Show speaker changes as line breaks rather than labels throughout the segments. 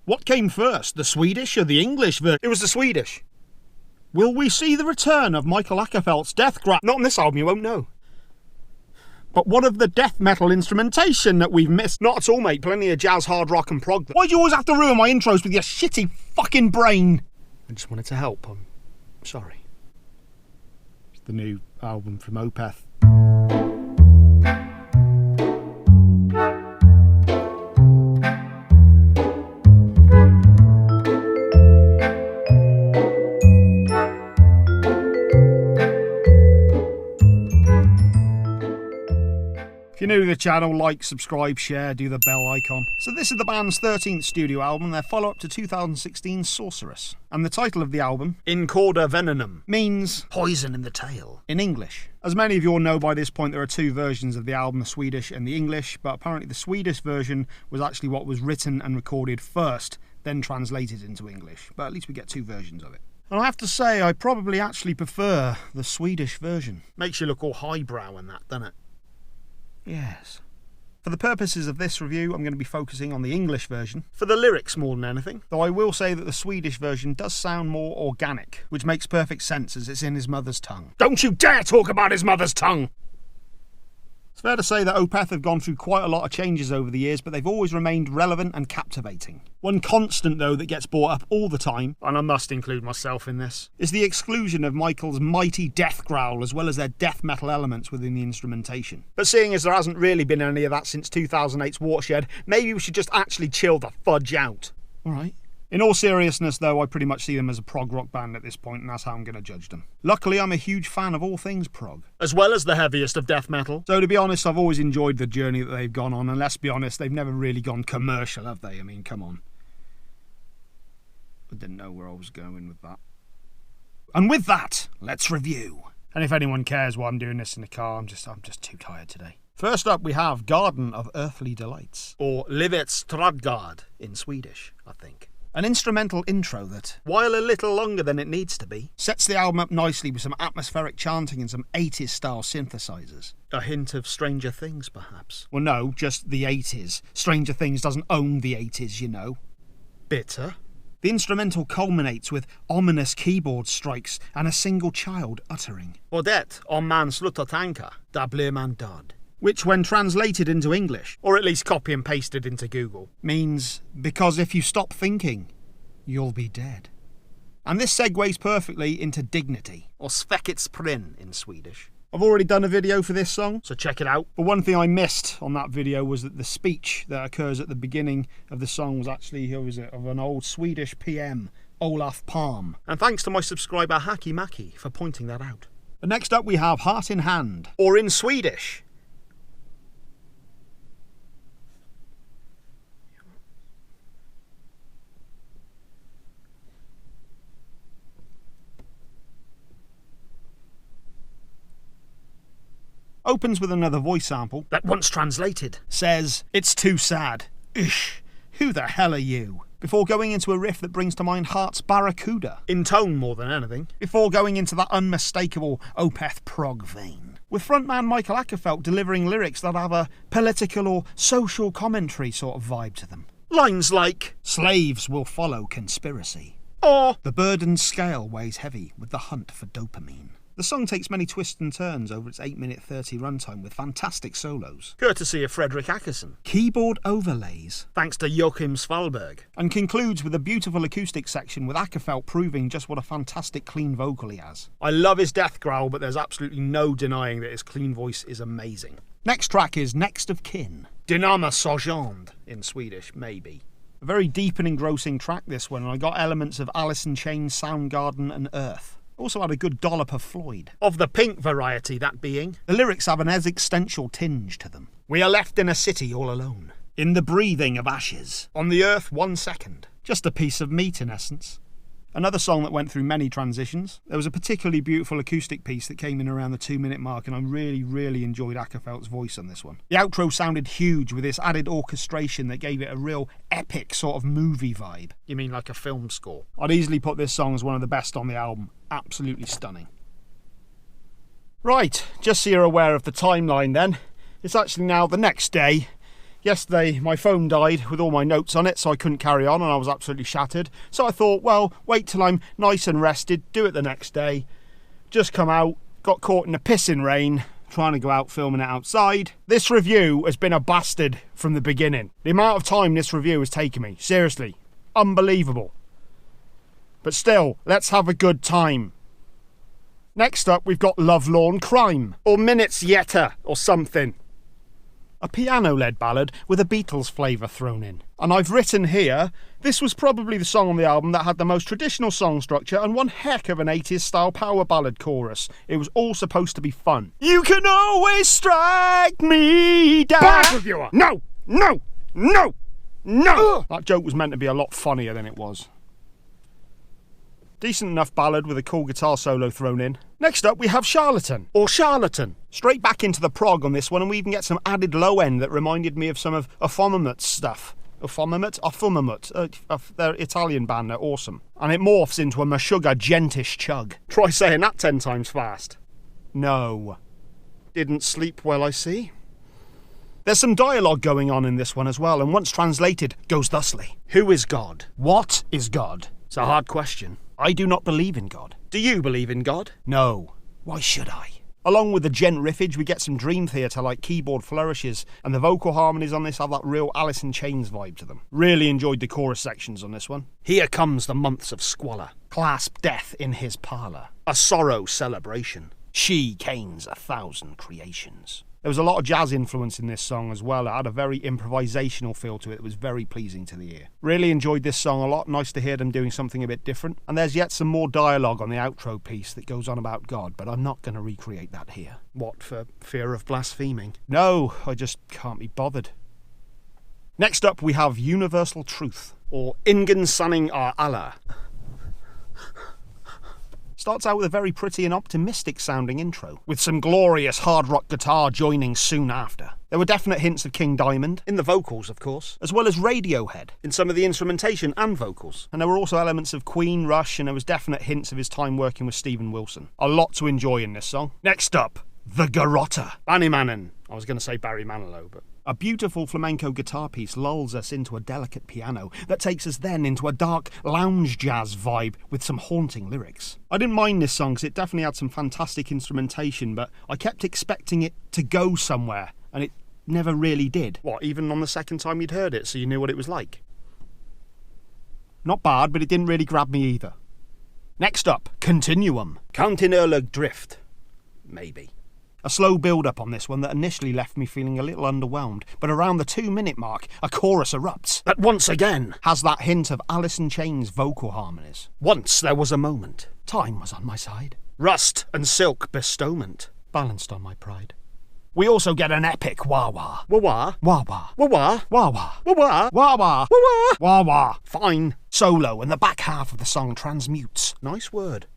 What came first, the Swedish or the English version? It was the Swedish. Will we see the return of Mikael Åkerfeldt's death growl? Not on this album, you won't know. But what of the death metal instrumentation that we've missed? Not at all, mate. Plenty of jazz, hard rock and prog. Why do you always have to ruin my intros with your shitty fucking brain? I just wanted to help. I'm sorry. It's the new album from Opeth. If you're new to the channel, like, subscribe, share, do the bell icon. So this is the band's 13th studio album, their follow-up to 2016's Sorceress. And the title of the album, In Cauda Venenum, means poison in the tail in English. As many of you all know by this point, there are two versions of the album, the Swedish and the English, but apparently the Swedish version was actually what was written and recorded first, then translated into English. But at least we get two versions of it. And I have to say, I probably actually prefer the Swedish version. Makes you look all highbrow and that, doesn't it? Yes. For the purposes of this review, I'm going to be focusing on the English version, for the lyrics more than anything, though I will say that the Swedish version does sound more organic, which makes perfect sense as it's in his mother's tongue. Don't you dare talk about his mother's tongue! It's fair to say that Opeth have gone through quite a lot of changes over the years, but they've always remained relevant and captivating. One constant, though, that gets brought up all the time, and I must include myself in this, is the exclusion of Mikael's mighty death growl as well as their death metal elements within the instrumentation. But seeing as there hasn't really been any of that since 2008's Watershed, maybe we should just actually chill the fudge out. Alright. In all seriousness, though, I pretty much see them as a prog rock band at this point, and that's how I'm going to judge them. Luckily, I'm a huge fan of all things prog, as well as the heaviest of death metal. So to be honest, I've always enjoyed the journey that they've gone on, and let's be honest, they've never really gone commercial, have they? I mean, come on. I didn't know where I was going with that. And with that, let's review. And if anyone cares why I'm doing this in the car, I'm just too tired today. First up, we have Garden of Earthly Delights, or Livets trädgård in Swedish, I think. An instrumental intro that, while a little longer than it needs to be, sets the album up nicely with some atmospheric chanting and some 80s style synthesizers. A hint of Stranger Things, perhaps? Well, no, just the 80s. Stranger Things doesn't own the 80s, you know. Bitter. The instrumental culminates with ominous keyboard strikes and a single child uttering "Och det, om man slutar tänka, då blir man död." Which, when translated into English, or at least copy and pasted into Google, means, because if you stop thinking, you'll be dead. And this segues perfectly into Dignity, or Svekets prins in Swedish. I've already done a video for this song, so check it out. But one thing I missed on that video was that the speech that occurs at the beginning of the song was actually, of an old Swedish PM, Olof Palme. And thanks to my subscriber Hacky Macky for pointing that out. But next up we have Heart in Hand, or in Swedish, opens with another voice sample that, once translated, says, "It's too sad. Ish, who the hell are you?" Before going into a riff that brings to mind Heart's Barracuda, in tone more than anything, before going into that unmistakable Opeth prog vein, with frontman Mikael Åkerfeldt delivering lyrics that have a political or social commentary sort of vibe to them. Lines like, "Slaves will follow conspiracy," or "The burdened scale weighs heavy with the hunt for dopamine." The song takes many twists and turns over its 8-minute 30 runtime with fantastic solos, courtesy of Fredrik Åkesson, keyboard overlays, thanks to Joachim Svalberg, and concludes with a beautiful acoustic section with Åkerfeldt proving just what a fantastic clean vocal he has. I love his death growl, but there's absolutely no denying that his clean voice is amazing. Next track is Next of Kin, närmast sörjande in Swedish, maybe. A very deep and engrossing track, this one, and I got elements of Alice in Chains, Soundgarden and Earth. Also had a good dollop of Floyd. Of the Pink variety, that being. The lyrics have an existential tinge to them. We are left in a city all alone, in the breathing of ashes, on the earth 1 second. Just a piece of meat in essence. Another song that went through many transitions. There was a particularly beautiful acoustic piece that came in around the 2-minute mark, and I really enjoyed Åkerfeldt's voice on this one. The outro sounded huge with this added orchestration that gave it a real epic sort of movie vibe. You mean like a film score? I'd easily put this song as one of the best on the album. Absolutely stunning. Right, just so you're aware of the timeline then. It's actually now the next day. Yesterday, my phone died with all my notes on it, so I couldn't carry on and I was absolutely shattered. So I thought, well, wait till I'm nice and rested, do it the next day. Just come out, got caught in the pissing rain, trying to go out filming it outside. This review has been a bastard from the beginning. The amount of time this review has taken me, seriously, unbelievable. But still, let's have a good time. Next up, we've got Lovelorn Crime, or Minnets Hjärtat, or something. A piano-led ballad with a Beatles flavour thrown in. And I've written here, this was probably the song on the album that had the most traditional song structure and one heck of an 80s style power ballad chorus. It was all supposed to be fun. You can always strike me down.
Bad reviewer! No! No! No! No!
That joke was meant to be a lot funnier than it was. Decent enough ballad with a cool guitar solo thrown in. Next up we have Charlatan, or Charlatan. Straight back into the prog on this one, and we even get some added low end that reminded me of some of Opeth's stuff. Opeth? They're Italian band, they're awesome. And it morphs into a Meshuggah gentish chug. Try saying that 10 times fast. No. Didn't sleep well, I see. There's some dialogue going on in this one as well, and once translated, goes thusly. Who is God? What is God? It's a hard question. I do not believe in God. Do you believe in God? No. Why should I? Along with the gent riffage, we get some Dream Theater-like keyboard flourishes, and the vocal harmonies on this have that real Alice in Chains vibe to them. Really enjoyed the chorus sections on this one. Here comes the months of squalor. Clasp death in his parlour. A sorrow celebration. She canes 1,000 creations. There was a lot of jazz influence in this song as well. It had a very improvisational feel to it that was very pleasing to the ear. Really enjoyed this song a lot. Nice to hear them doing something a bit different. And there's yet some more dialogue on the outro piece that goes on about God, but I'm not going to recreate that here. What, for fear of blaspheming? No, I just can't be bothered. Next up we have Universal Truth, or Ingen, allas. Starts out with a very pretty and optimistic sounding intro, with some glorious hard rock guitar joining soon after. There were definite hints of King Diamond, in the vocals of course, as well as Radiohead, in some of the instrumentation and vocals. And there were also elements of Queen, Rush, and there was definite hints of his time working with Steven Wilson. A lot to enjoy in this song. Next up, the Garroter. Banemannen. I was going to say Barry Manilow, but... A beautiful flamenco guitar piece lulls us into a delicate piano that takes us then into a dark lounge jazz vibe with some haunting lyrics. I didn't mind this song because it definitely had some fantastic instrumentation, but I kept expecting it to go somewhere, and it never really did. What, even on the second time you'd heard it, so you knew what it was like? Not bad, but it didn't really grab me either. Next up, Continuum. Kontinuerlig drift. Maybe. A slow build-up on this one that initially left me feeling a little underwhelmed, but around the 2-minute mark, a chorus erupts that once again has that hint of Alice in Chains vocal harmonies. Once there was a moment. Time was on my side. Rust and silk bestowment balanced on my pride. We also get an epic wah-wah. Wah-wah. Wah-wah. Wah-wah. Wah-wah. Wah-wah. Wah-wah. Wah-wah. Wah-wah. Fine. Solo, and the back half of the song transmutes. Nice word.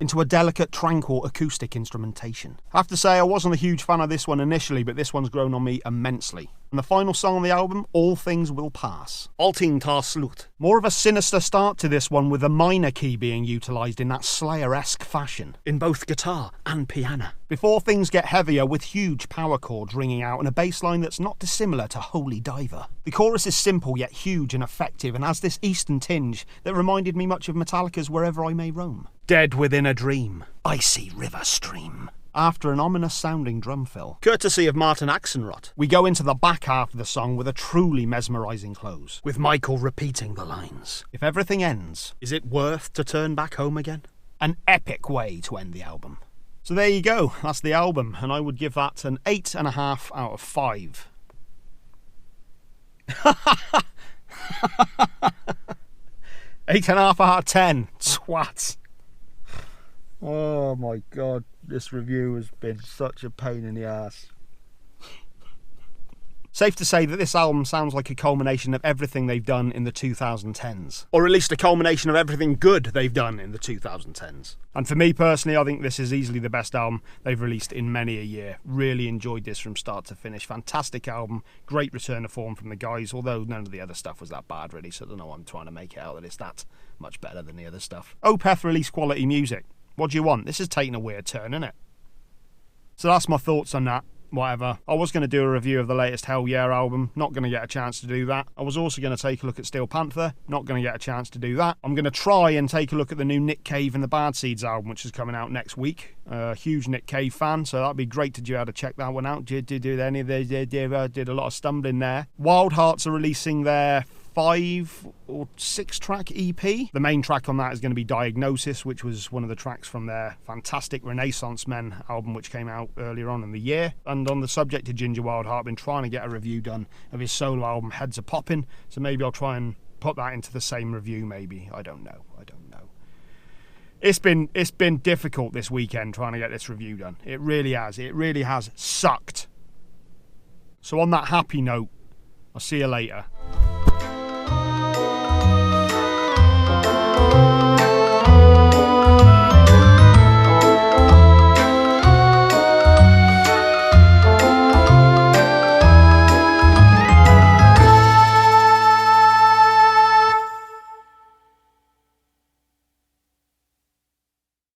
Into a delicate, tranquil acoustic instrumentation. I have to say I wasn't a huge fan of this one initially, but this one's grown on me immensely. And the final song on the album, All Things Will Pass. Allting, slut. More of a sinister start to this one with the minor key being utilised in that Slayer-esque fashion, in both guitar and piano. Before things get heavier with huge power chords ringing out and a bass line that's not dissimilar to Holy Diver. The chorus is simple yet huge and effective and has this eastern tinge that reminded me much of Metallica's Wherever I May Roam. Dead within a dream, icy river stream. After an ominous sounding drum fill, courtesy of Martin Axelrod, we go into the back half of the song with a truly mesmerising close, with Michael repeating the lines. If everything ends, is it worth to turn back home again? An epic way to end the album. So there you go, that's the album, and I would give that an 8.5 out of 5. 8.5 out of 10, swats. Oh my god, this review has been such a pain in the ass. Safe to say that this album sounds like a culmination of everything they've done in the 2010s. Or at least a culmination of everything good they've done in the 2010s. And for me personally, I think this is easily the best album they've released in many a year. Really enjoyed this from start to finish. Fantastic album, great return to form from the guys, although none of the other stuff was that bad really, so I don't know why I'm trying to make it out that it's that much better than the other stuff. Opeth released quality music. What do you want? This is taking a weird turn, isn't it? So that's my thoughts on that. whatever. I was going to do a review of the latest Hell Yeah album, not going to get a chance to do that. I was also going to take a look at Steel Panther, not going to get a chance to do that. I'm going to try and take a look at the new Nick Cave and the Bad Seeds album, which is coming out next week. Huge Nick Cave fan, so that'd be great to be able to check that one out. Did any of those? Did a lot of stumbling there. Wild Hearts are releasing their 5 or 6 track EP. The main track on that is going to be Diagnosis, which was one of the tracks from their fantastic Renaissance Men album, which came out earlier on in the year. And on the subject of Ginger Wildheart, I've been trying to get a review done of his solo album Heads Are Poppin', so maybe I'll try and put that into the same review, maybe. I don't know. It's been difficult this weekend trying to get this review done. It really has sucked. So on that happy note, I'll see you later.